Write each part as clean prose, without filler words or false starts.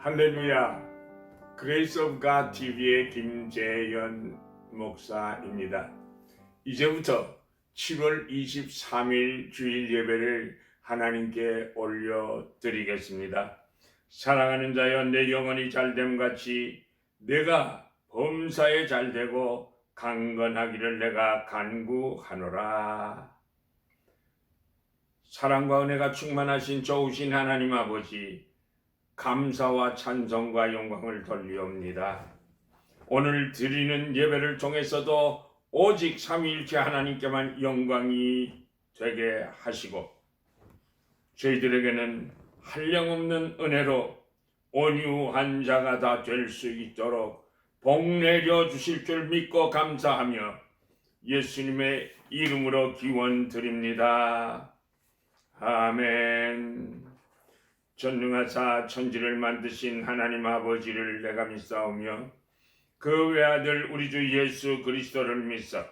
할렐루야. 그레이스 오브 갓 TV의 김재현 목사입니다. 이제부터 7월 23일 주일 예배를 하나님께 올려드리겠습니다. 사랑하는 자여, 내 영혼이 잘됨 같이 내가 범사에 잘되고 강건하기를 내가 간구하노라. 사랑과 은혜가 충만하신 좋으신 하나님 아버지, 감사와 찬송과 영광을 돌리옵니다. 오늘 드리는 예배를 통해서도 오직 삼위일체 하나님께만 영광이 되게 하시고 저희들에게는 한량없는 은혜로 온유한 자가 다 될 수 있도록 복 내려 주실 줄 믿고 감사하며 예수님의 이름으로 기원 드립니다. 아멘. 전능하사 천지를 만드신 하나님 아버지를 내가 믿사오며 그 외아들 우리 주 예수 그리스도를 믿사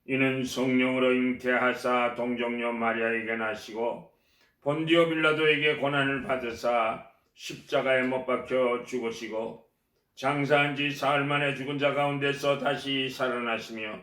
이는 성령으로 잉태하사 동정녀 마리아에게 나시고 본디오 빌라도에게 고난을 받으사 십자가에 못 박혀 죽으시고 장사한 지 사흘 만에 죽은 자 가운데서 다시 살아나시며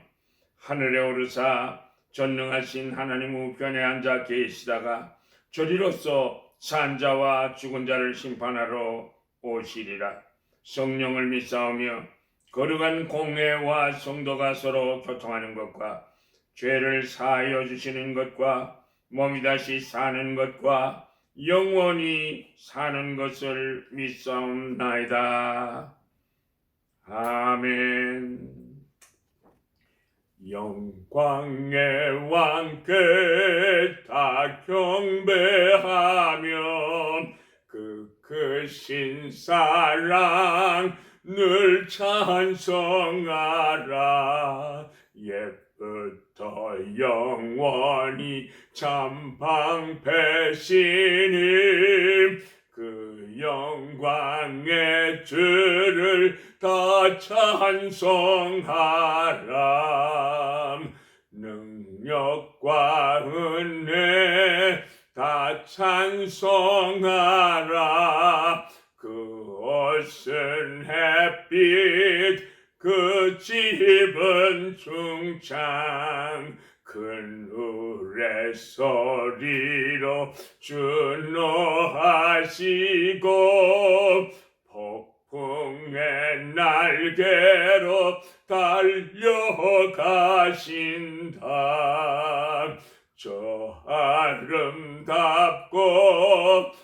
하늘에 오르사 전능하신 하나님 우편에 앉아 계시다가 저리로서 산 자와 죽은 자를 심판하러 오시리라. 성령을 믿사오며 거룩한 공회와 성도가 서로 교통하는 것과 죄를 사하여 주시는 것과 몸이 다시 사는 것과 영원히 사는 것을 믿사옵나이다. 아멘. 영광의 왕께 다 경배하며 그 크신 사랑 늘 찬송하라. 옛부터 영원히 참 방패시님 그 영광의 주를 다 찬송하라. 능력과 은혜 다 찬송하라. 그 옷은 햇빛 그 집은 중창 큰 우레 소리로 준호하시고 폭풍의 날개로 달려가신다. 저 아름답고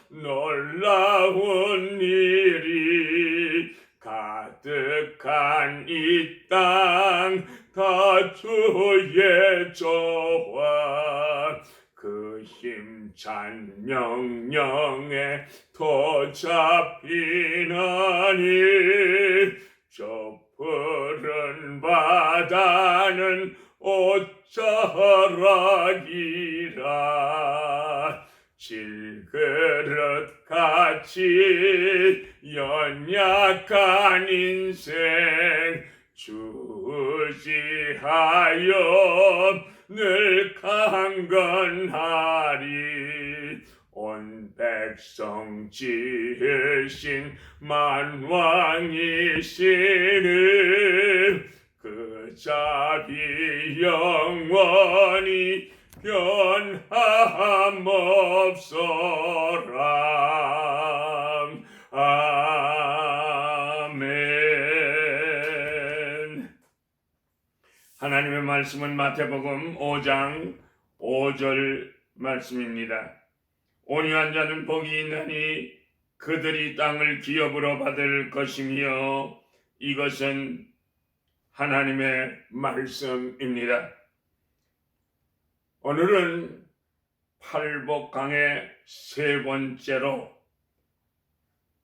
놀라운 일이 가득한 이 땅 다 주의 조화 그 힘찬 명령에 도 잡히나니 저 푸른 바다는 옷자락이라. 질그릇같이 연약한 인생 주지하여 늘 강건하리. 온 백성 지으신 만왕이시니 그 자비 영원히 변함없소라. 아멘. 하나님의 말씀은 마태복음 5장 5절 말씀입니다. 온유한 자는 복이 있나니 그들이 땅을 기업으로 받을 것이며 이것은 하나님의 말씀입니다. 오늘은 팔복강의 세 번째로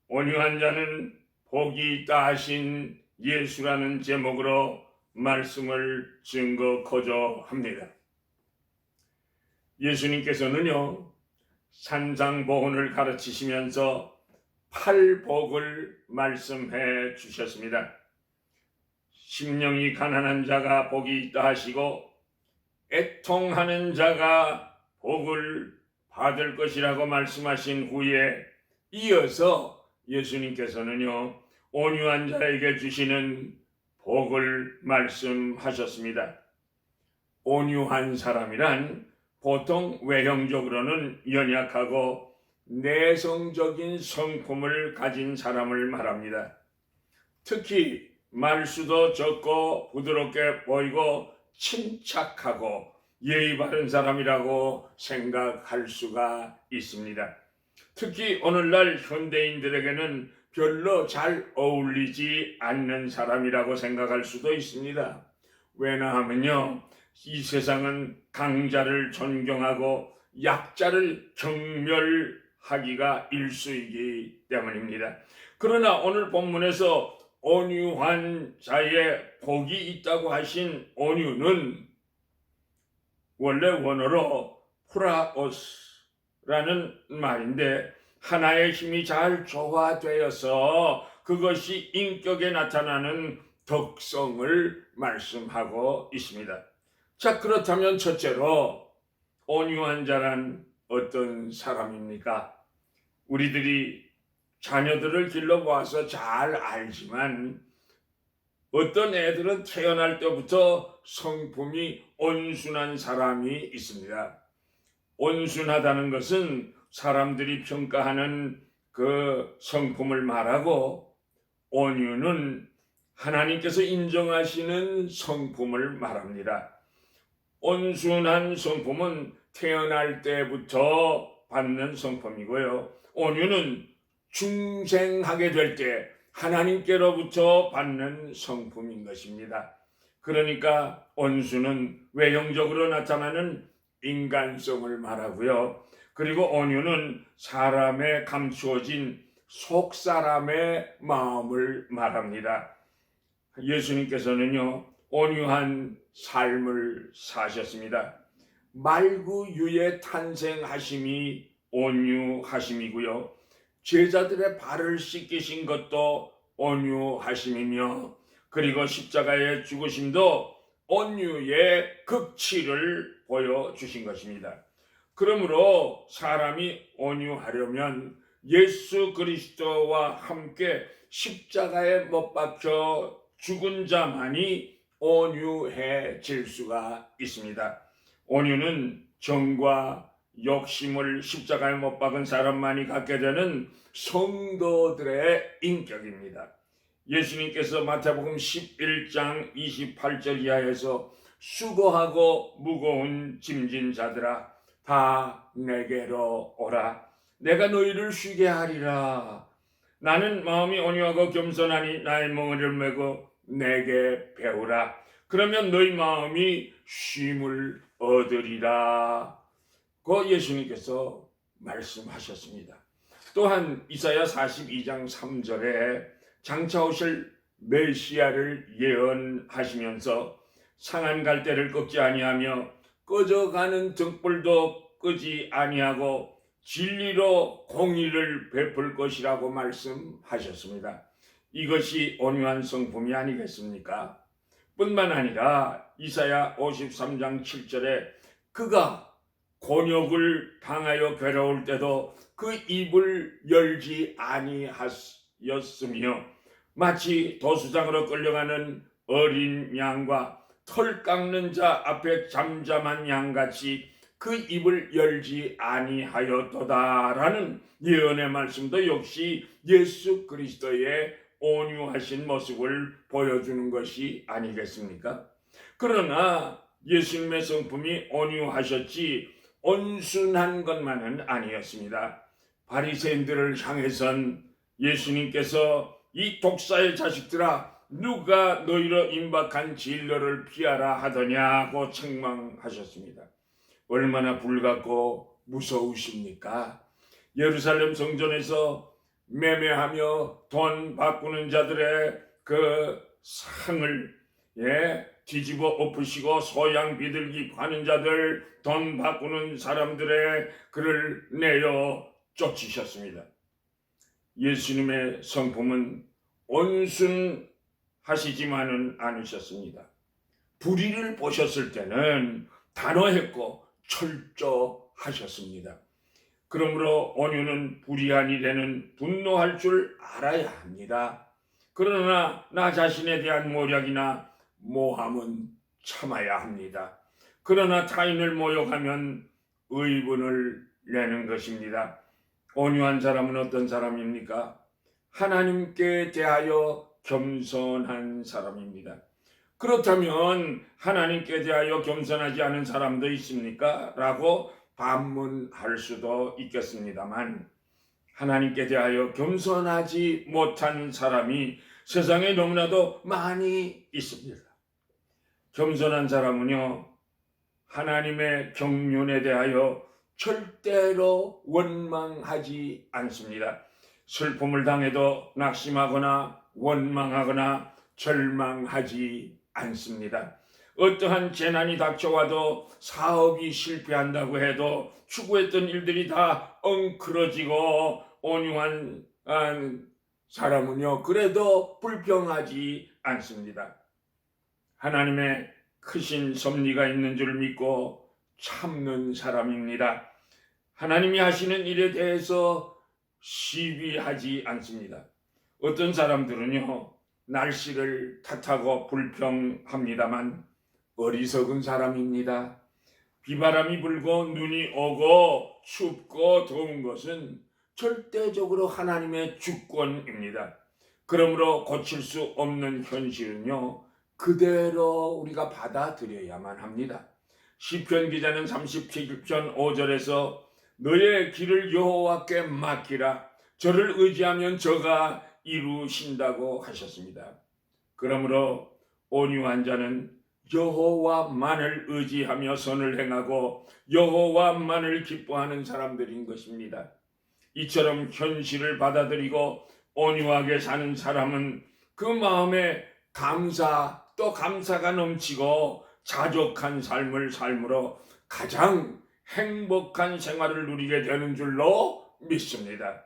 온유한 자는 복이 있다 하신 예수라는 제목으로 말씀을 증거코자 합니다. 예수님께서는요, 산상보훈을 가르치시면서 팔복을 말씀해 주셨습니다. 심령이 가난한 자가 복이 있다 하시고 애통하는 자가 복을 받을 것이라고 말씀하신 후에 이어서 예수님께서는요, 온유한 자에게 주시는 복을 말씀하셨습니다. 온유한 사람이란 보통 외형적으로는 연약하고 내성적인 성품을 가진 사람을 말합니다. 특히 말수도 적고 부드럽게 보이고 침착하고 예의 바른 사람이라고 생각할 수가 있습니다. 특히 오늘날 현대인들에게는 별로 잘 어울리지 않는 사람이라고 생각할 수도 있습니다. 왜냐하면요, 이 세상은 강자를 존경하고 약자를 경멸하기가 일쑤이기 때문입니다. 그러나 오늘 본문에서 온유한 자의 복이 있다고 하신 온유는 원래 원어로 프라오스라는 말인데 하나의 힘이 잘 조화되어서 그것이 인격에 나타나는 덕성을 말씀하고 있습니다. 자, 그렇다면 첫째로 온유한 자란 어떤 사람입니까? 우리들이 자녀들을 길러보아서 잘 알지만 어떤 애들은 태어날 때부터 성품이 온순한 사람이 있습니다. 온순하다는 것은 사람들이 평가하는 그 성품을 말하고, 온유는 하나님께서 인정하시는 성품을 말합니다. 온순한 성품은 태어날 때부터 받는 성품이고요. 온유는 중생하게 될 때 하나님께로부터 받는 성품인 것입니다. 그러니까 온수는 외형적으로 나타나는 인간성을 말하고요. 그리고 온유는 사람에 감추어진 속사람의 마음을 말합니다. 예수님께서는요, 온유한 삶을 사셨습니다. 말구유에 탄생하심이 온유하심이고요. 제자들의 발을 씻기신 것도 온유하심이며, 그리고 십자가의 죽으심도 온유의 극치를 보여주신 것입니다. 그러므로 사람이 온유하려면 예수 그리스도와 함께 십자가에 못 박혀 죽은 자만이 온유해질 수가 있습니다. 온유는 정과 욕심을 십자가에 못 박은 사람만이 갖게 되는 성도들의 인격입니다. 예수님께서 마태복음 11장 28절 이하에서 수고하고 무거운 짐진 자들아 다 내게로 오라. 내가 너희를 쉬게 하리라. 나는 마음이 온유하고 겸손하니 나의 멍에를 메고 내게 배우라. 그러면 너희 마음이 쉼을 얻으리라. 그 예수님께서 말씀하셨습니다. 또한 이사야 42장 3절에 장차 오실 메시아를 예언하시면서 상한 갈대를 꺾지 아니하며 꺼져가는 등불도 끄지 아니하고 진리로 공의를 베풀 것이라고 말씀하셨습니다. 이것이 온유한 성품이 아니겠습니까? 뿐만 아니라 이사야 53장 7절에 그가 곤욕을 당하여 괴로울 때도 그 입을 열지 아니하였으며 마치 도수장으로 끌려가는 어린 양과 털 깎는 자 앞에 잠잠한 양같이 그 입을 열지 아니하였도다라는 예언의 말씀도 역시 예수 그리스도의 온유하신 모습을 보여주는 것이 아니겠습니까? 그러나 예수님의 성품이 온유하셨지 온순한 것만은 아니었습니다. 바리새인들을 향해선 예수님께서 이 독사의 자식들아 누가 너희로 임박한 진로를 피하라 하더냐고 책망하셨습니다. 얼마나 불같고 무서우십니까? 예루살렘 성전에서 매매하며 돈 바꾸는 자들의 그 상을 뒤집어 엎으시고 소양 비둘기 파는 자들, 돈 바꾸는 사람들의 그를 내어 쫓으셨습니다. 예수님의 성품은 온순하시지만은 않으셨습니다. 불의를 보셨을 때는 단호했고 철저하셨습니다. 그러므로 온유는 불의한 일에는 분노할 줄 알아야 합니다. 그러나 나 자신에 대한 모략이나 모함은 참아야 합니다. 그러나 타인을 모욕하면 의분을 내는 것입니다. 온유한 사람은 어떤 사람입니까? 하나님께 대하여 겸손한 사람입니다. 그렇다면 하나님께 대하여 겸손하지 않은 사람도 있습니까? 라고 반문할 수도 있겠습니다만, 하나님께 대하여 겸손하지 못한 사람이 세상에 너무나도 많이 있습니다. 겸손한 사람은요, 하나님의 경륜에 대하여 절대로 원망하지 않습니다. 슬픔을 당해도 낙심하거나 원망하거나 절망하지 않습니다. 어떠한 재난이 닥쳐와도 사업이 실패한다고 해도 추구했던 일들이 다 엉클어지고 온유한 사람은요, 그래도 불평하지 않습니다. 하나님의 크신 섭리가 있는 줄 믿고 참는 사람입니다. 하나님이 하시는 일에 대해서 시비하지 않습니다. 어떤 사람들은요, 날씨를 탓하고 불평합니다만 어리석은 사람입니다. 비바람이 불고 눈이 오고 춥고 더운 것은 절대적으로 하나님의 주권입니다. 그러므로 고칠 수 없는 현실은요, 그대로 우리가 받아들여야만 합니다. 시편 기자는 37편 5절에서 너의 길을 여호와께 맡기라. 저를 의지하면 저가 이루신다고 하셨습니다. 그러므로 온유한 자는 여호와만을 의지하며 선을 행하고 여호와만을 기뻐하는 사람들인 것입니다. 이처럼 현실을 받아들이고 온유하게 사는 사람은 그 마음에 감사 또 감사가 넘치고 자족한 삶을 삶으로 가장 행복한 생활을 누리게 되는 줄로 믿습니다.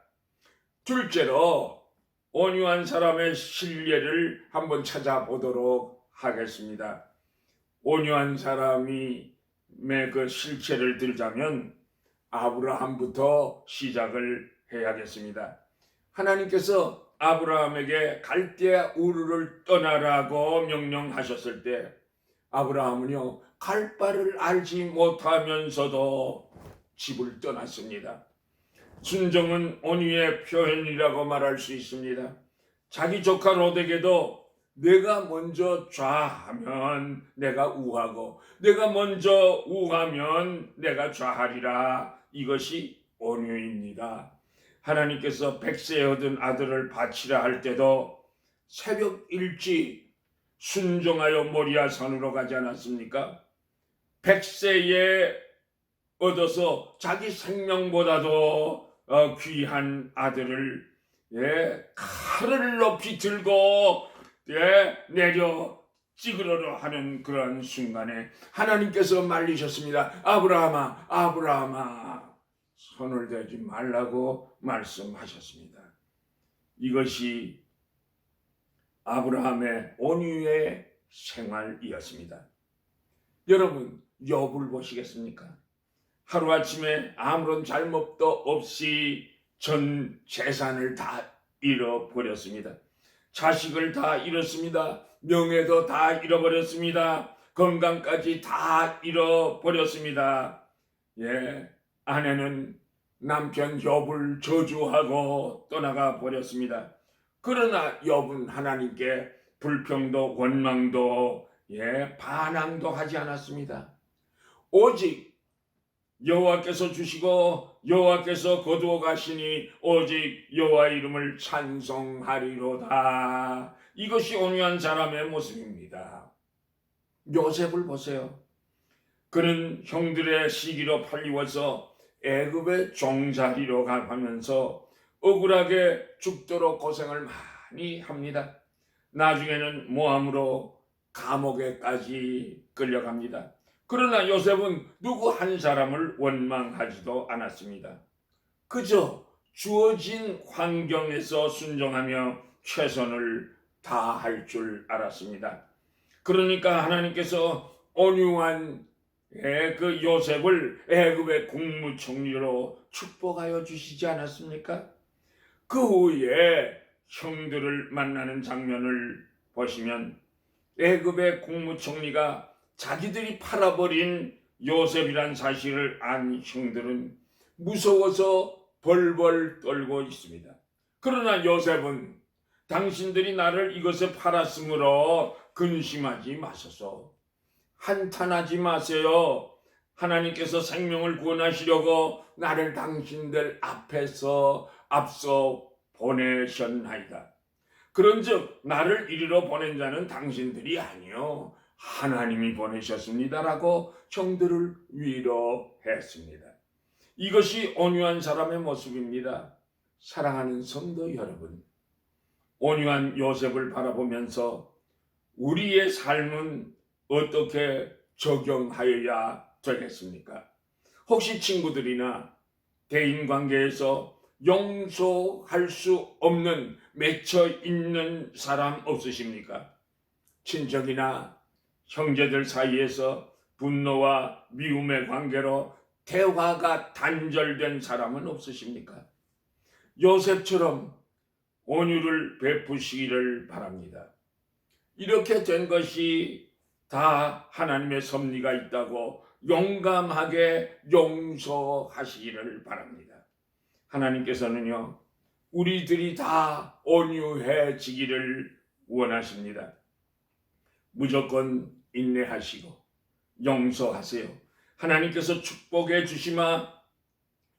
둘째로 온유한 사람의 실례를 한번 찾아보도록 하겠습니다. 온유한 사람의 그 실체를 들자면 아브라함부터 시작을 해야겠습니다. 하나님께서 아브라함에게 갈대아 우르를 떠나라고 명령하셨을 때 아브라함은요, 갈 바를 알지 못하면서도 집을 떠났습니다. 순종은 온유의 표현이라고 말할 수 있습니다. 자기 조카 롯에게도 내가 먼저 좌하면 내가 우하고 내가 먼저 우하면 내가 좌하리라. 이것이 온유입니다. 하나님께서 100세에 얻은 아들을 바치라 할 때도 새벽 일찍 순종하여 모리아 산으로 가지 않았습니까? 100세에 얻어서 자기 생명보다도 귀한 아들을 칼을 높이 들고 내려 찍으려고 하는 그런 순간에 하나님께서 말리셨습니다. 아브라함아, 아브라함아, 손을 대지 말라고 말씀하셨습니다. 이것이 아브라함의 온유의 생활이었습니다. 여러분, 욥을 보시겠습니까? 하루아침에 아무런 잘못도 없이 전 재산을 다 잃어버렸습니다. 자식을 다 잃었습니다. 명예도 다 잃어버렸습니다. 건강까지 다 잃어버렸습니다. 아내는 남편 욥을 저주하고 떠나가 버렸습니다. 그러나 욥은 하나님께 불평도 원망도 반항도 하지 않았습니다. 오직 여호와께서 주시고 여호와께서 거두어 가시니 오직 여호와 이름을 찬송하리로다. 이것이 온유한 사람의 모습입니다. 요셉을 보세요. 그는 형들의 시기로 팔리워서 애굽의 종살이로 가면서 억울하게 죽도록 고생을 많이 합니다. 나중에는 모함으로 감옥에까지 끌려갑니다. 그러나 요셉은 누구 한 사람을 원망하지도 않았습니다. 그저 주어진 환경에서 순종하며 최선을 다할 줄 알았습니다. 그러니까 하나님께서 온유한 그 요셉을 애굽의 국무총리로 축복하여 주시지 않았습니까? 그 후에 형들을 만나는 장면을 보시면 애굽의 국무총리가 자기들이 팔아버린 요셉이란 사실을 안 형들은 무서워서 벌벌 떨고 있습니다. 그러나 요셉은 당신들이 나를 이것에 팔았으므로 근심하지 마소서. 한탄하지 마세요. 하나님께서 생명을 구원하시려고 나를 당신들 앞서 보내셨나이다. 그런즉 나를 이리로 보낸 자는 당신들이 아니요 하나님이 보내셨습니다라고 형들을 위로했습니다. 이것이 온유한 사람의 모습입니다. 사랑하는 성도 여러분, 온유한 요셉을 바라보면서 우리의 삶은 어떻게 적용하여야 되겠습니까? 혹시 친구들이나 대인관계에서 용서할 수 없는 맺혀 있는 사람 없으십니까? 친척이나 형제들 사이에서 분노와 미움의 관계로 대화가 단절된 사람은 없으십니까? 요셉처럼 온유를 베푸시기를 바랍니다. 이렇게 된 것이 다 하나님의 섭리가 있다고 용감하게 용서하시기를 바랍니다. 하나님께서는요, 우리들이 다 온유해지기를 원하십니다. 무조건 인내하시고 용서하세요. 하나님께서 축복해 주시마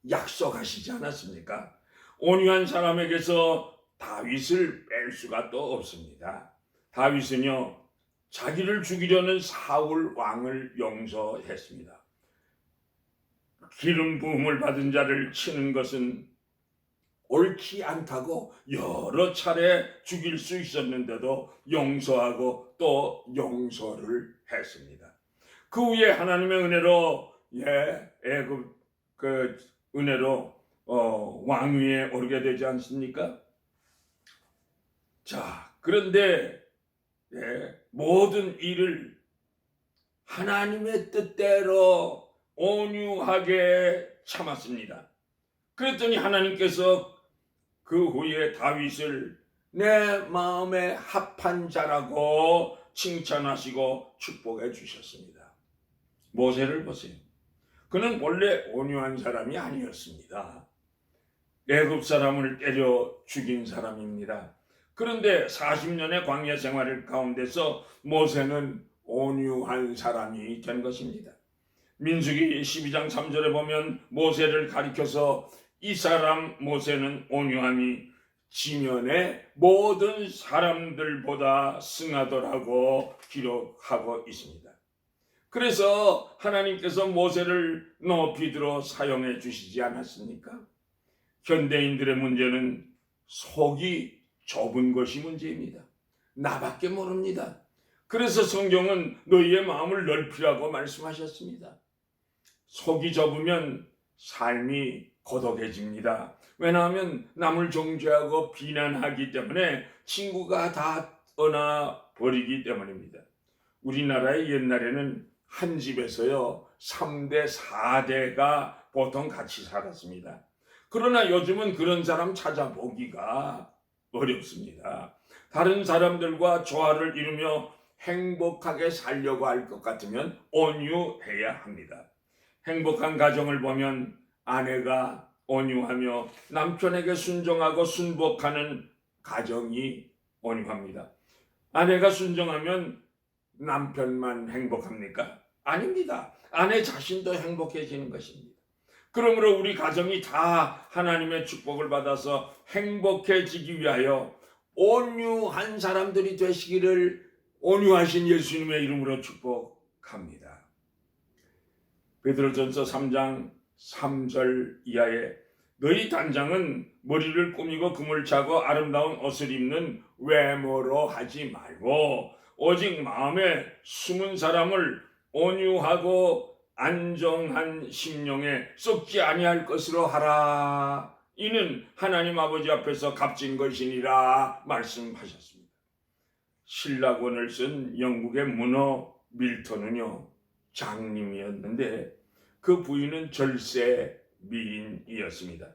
약속하시지 않았습니까? 온유한 사람에게서 다윗을 뺄 수가 또 없습니다. 다윗은요, 자기를 죽이려는 사울 왕을 용서했습니다. 기름 부음을 받은 자를 치는 것은 옳지 않다고 여러 차례 죽일 수 있었는데도 용서하고 또 용서를 했습니다. 그 후에 하나님의 은혜로 애굽 은혜로 왕위에 오르게 되지 않습니까? 자, 그런데 모든 일을 하나님의 뜻대로 온유하게 참았습니다. 그랬더니 하나님께서 그 후에 다윗을 내 마음에 합한 자라고 칭찬하시고 축복해 주셨습니다. 모세를 보세요. 그는 원래 온유한 사람이 아니었습니다. 애굽 사람을 때려 죽인 사람입니다. 그런데 40년의 광야 생활을 가운데서 모세는 온유한 사람이 된 것입니다. 민수기 12장 3절에 보면 모세를 가리켜서 이 사람 모세는 온유함이 지면의 모든 사람들보다 승하더라고 기록하고 있습니다. 그래서 하나님께서 모세를 높이 들어 사용해 주시지 않았습니까? 현대인들의 문제는 속이 좁은 것이 문제입니다. 나밖에 모릅니다. 그래서 성경은 너희의 마음을 넓히라고 말씀하셨습니다. 속이 좁으면 삶이 고독해집니다. 왜냐하면 남을 정죄하고 비난하기 때문에 친구가 다 떠나버리기 때문입니다. 우리나라의 옛날에는 한 집에서요 3대 4대가 보통 같이 살았습니다. 그러나 요즘은 그런 사람 찾아보기가 어렵습니다. 다른 사람들과 조화를 이루며 행복하게 살려고 할 것 같으면 온유해야 합니다. 행복한 가정을 보면 아내가 온유하며 남편에게 순종하고 순복하는 가정이 온유합니다. 아내가 순종하면 남편만 행복합니까? 아닙니다. 아내 자신도 행복해지는 것입니다. 그러므로 우리 가정이 다 하나님의 축복을 받아서 행복해지기 위하여 온유한 사람들이 되시기를 온유하신 예수님의 이름으로 축복합니다. 베드로전서 3장 3절 이하에 너희 단장은 머리를 꾸미고 금을 차고 아름다운 옷을 입는 외모로 하지 말고 오직 마음에 숨은 사람을 온유하고 안정한 심령에 썩지 아니할 것으로 하라. 이는 하나님 아버지 앞에서 값진 것이니라 말씀하셨습니다. 신라권을 쓴 영국의 문어 밀턴은요 장님이었는데 그 부인은 절세 미인이었습니다.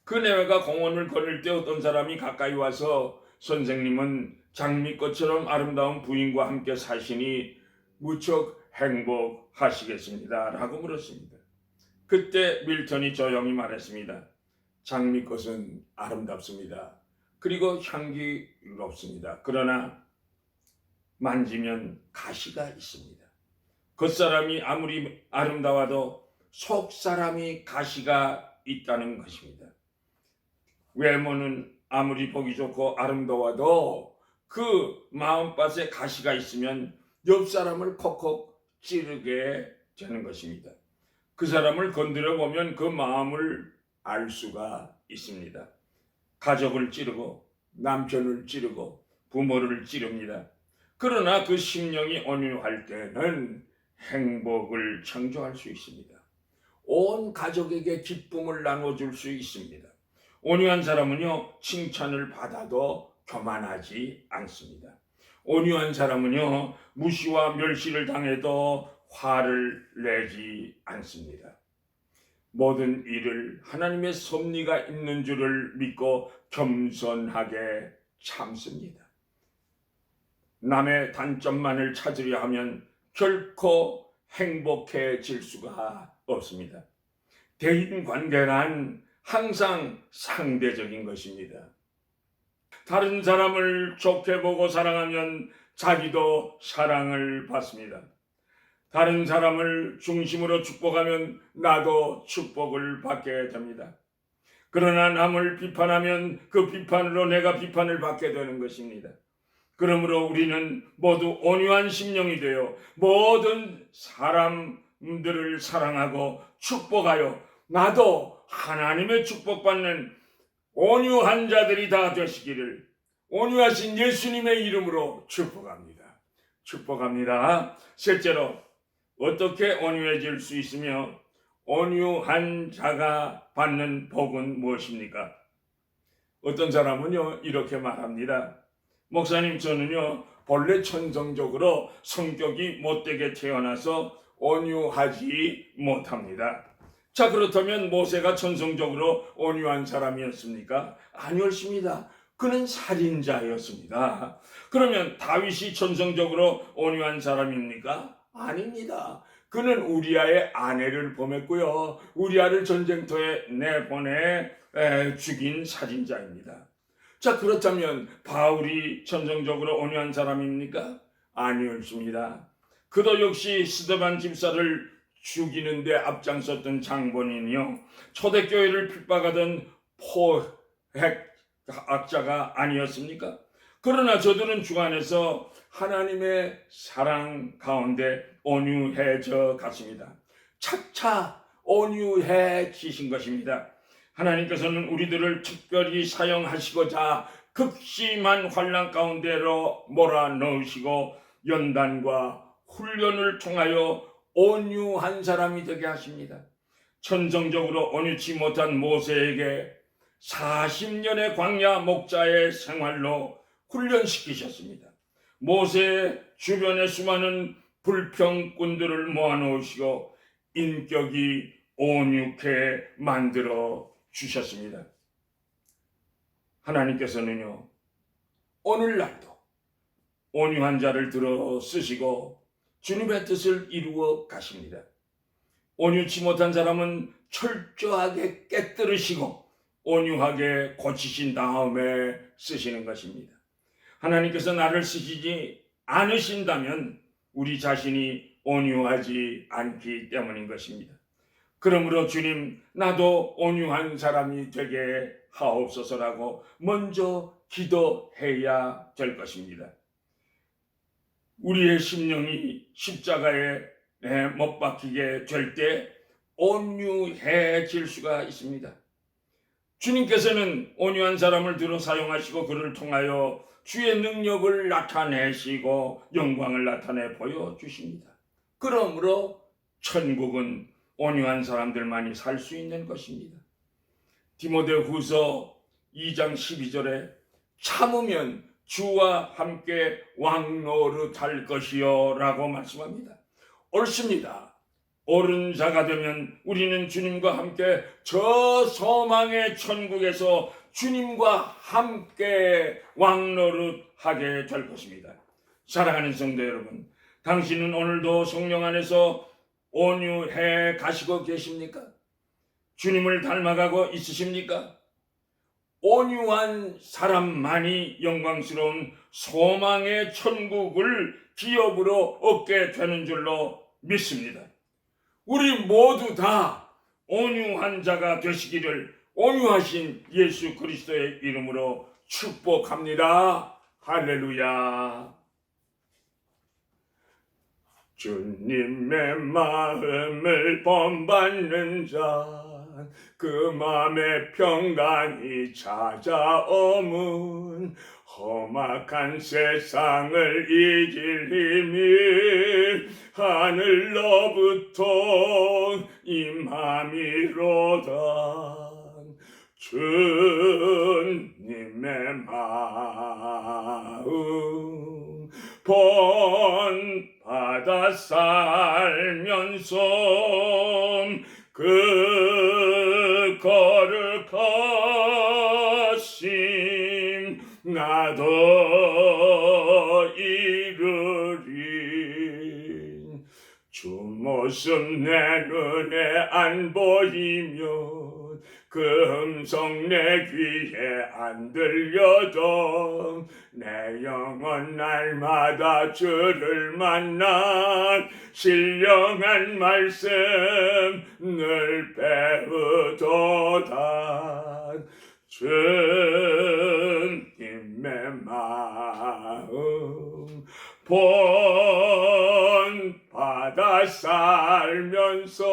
그 내외가 공원을 걸을 때 어떤 사람이 가까이 와서 선생님은 장미꽃처럼 아름다운 부인과 함께 사시니 무척 행복하시겠습니다 라고 물었습니다. 그때 밀턴이 조용히 말했습니다. 장미꽃은 아름답습니다. 그리고 향기롭습니다. 그러나 만지면 가시가 있습니다. 겉사람이 아무리 아름다워도 속사람이 가시가 있다는 것입니다. 외모는 아무리 보기 좋고 아름다워도 그 마음밭에 가시가 있으면 옆 사람을 콕콕 찌르게 되는 것입니다. 그 사람을 건드려 보면 그 마음을 알 수가 있습니다. 가족을 찌르고 남편을 찌르고 부모를 찌릅니다. 그러나 그 심령이 온유할 때는 행복을 창조할 수 있습니다. 온 가족에게 기쁨을 나눠줄 수 있습니다. 온유한 사람은요, 칭찬을 받아도 교만하지 않습니다. 온유한 사람은요, 무시와 멸시를 당해도 화를 내지 않습니다. 모든 일을 하나님의 섭리가 있는 줄을 믿고 겸손하게 참습니다. 남의 단점만을 찾으려 하면 결코 행복해질 수가 없습니다. 대인관계란 항상 상대적인 것입니다. 다른 사람을 좋게 보고 사랑하면 자기도 사랑을 받습니다. 다른 사람을 중심으로 축복하면 나도 축복을 받게 됩니다. 그러나 남을 비판하면 그 비판으로 내가 비판을 받게 되는 것입니다. 그러므로 우리는 모두 온유한 심령이 되어 모든 사람들을 사랑하고 축복하여 나도 하나님의 축복받는 온유한 자들이 다 되시기를 온유하신 예수님의 이름으로 축복합니다. 축복합니다. 셋째로, 어떻게 온유해질 수 있으며 온유한 자가 받는 복은 무엇입니까? 어떤 사람은요 이렇게 말합니다. 목사님, 저는요 본래 천성적으로 성격이 못되게 태어나서 온유하지 못합니다. 자, 그렇다면 모세가 천성적으로 온유한 사람이었습니까? 아니었습니다. 그는 살인자였습니다. 그러면 다윗이 천성적으로 온유한 사람입니까? 아닙니다. 그는 우리아의 아내를 범했고요, 우리아를 전쟁터에 내보내 죽인 살인자입니다. 자, 그렇다면 바울이 천성적으로 온유한 사람입니까? 아니었습니다. 그도 역시 스데반 집사를 죽이는데 앞장섰던 장본인이요, 초대교회를 핍박하던 포획학자가 아니었습니까? 그러나 저들은 주안에서 하나님의 사랑 가운데 온유해져 갔습니다. 차차 온유해지신 것입니다. 하나님께서는 우리들을 특별히 사용하시고자 극심한 환난 가운데로 몰아넣으시고 연단과 훈련을 통하여 온유한 사람이 되게 하십니다. 천성적으로 온유치 못한 모세에게 40년의 광야 목자의 생활로 훈련시키셨습니다. 모세 주변에 수많은 불평꾼들을 모아놓으시고 인격이 온유케 만들어 주셨습니다. 하나님께서는요 오늘날도 온유한 자를 들어 쓰시고 주님의 뜻을 이루어 가십니다. 온유치 못한 사람은 철저하게 깨뜨리시고 온유하게 고치신 다음에 쓰시는 것입니다. 하나님께서 나를 쓰시지 않으신다면 우리 자신이 온유하지 않기 때문인 것입니다. 그러므로 주님, 나도 온유한 사람이 되게 하옵소서라고 먼저 기도해야 될 것입니다. 우리의 심령이 십자가에 못 박히게 될 때 온유해질 수가 있습니다. 주님께서는 온유한 사람을 들어 사용하시고 그를 통하여 주의 능력을 나타내시고 영광을 나타내 보여주십니다. 그러므로 천국은 온유한 사람들만이 살 수 있는 것입니다. 디모데후서 2장 12절에 참으면 주와 함께 왕노릇할 것이요 라고 말씀합니다. 옳습니다. 옳은 자가 되면 우리는 주님과 함께 저 소망의 천국에서 주님과 함께 왕노릇하게 될 것입니다. 사랑하는 성도 여러분, 당신은 오늘도 성령 안에서 온유해 가시고 계십니까? 주님을 닮아가고 있으십니까? 온유한 사람만이 영광스러운 소망의 천국을 기업으로 얻게 되는 줄로 믿습니다. 우리 모두 다 온유한 자가 되시기를 온유하신 예수 그리스도의 이름으로 축복합니다. 할렐루야. 주님의 마음을 본받는 자, 그 마음에 평강이 찾아오면 험악한 세상을 이길 힘이 하늘로부터 임함이로다. 주님의 마음 본받아 살면서 그 거룩하심 나도 이루리. 주 모습 내 눈에 안 보이면 그 음성 내 귀에 안 들려도 내 영혼 날마다 주를 만나 신령한 말씀 늘 배우도다. 주님의 마음 본받아 살면서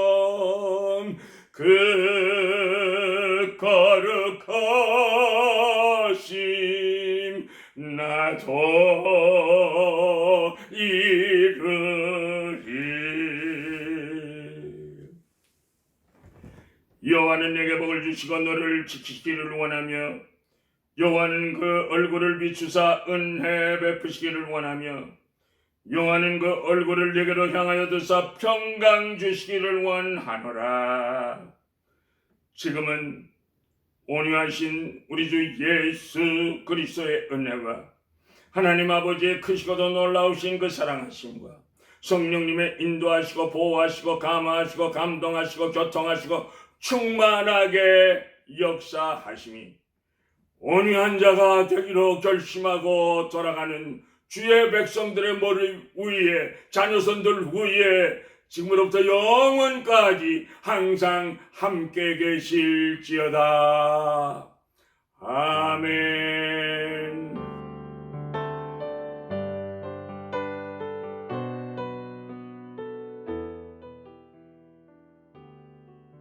그 거룩하심 나도 이루리. 여호와는 내게 복을 주시고 너를 지키시기를 원하며 여호와는 그 얼굴을 비추사 은혜 베푸시기를 원하며 여호와는 그 얼굴을 내게로 향하여 드사 평강 주시기를 원하노라. 지금은 온유하신 우리 주 예수 그리스도의 은혜와 하나님 아버지의 크시고도 놀라우신 그 사랑하심과 성령님의 인도하시고 보호하시고 감화하시고 감동하시고 교통하시고 충만하게 역사하심이 온유한 자가 되기로 결심하고 돌아가는 주의 백성들의 머리 위에 자녀손들 위에 지금으로부터 영원까지 항상 함께 계실지어다.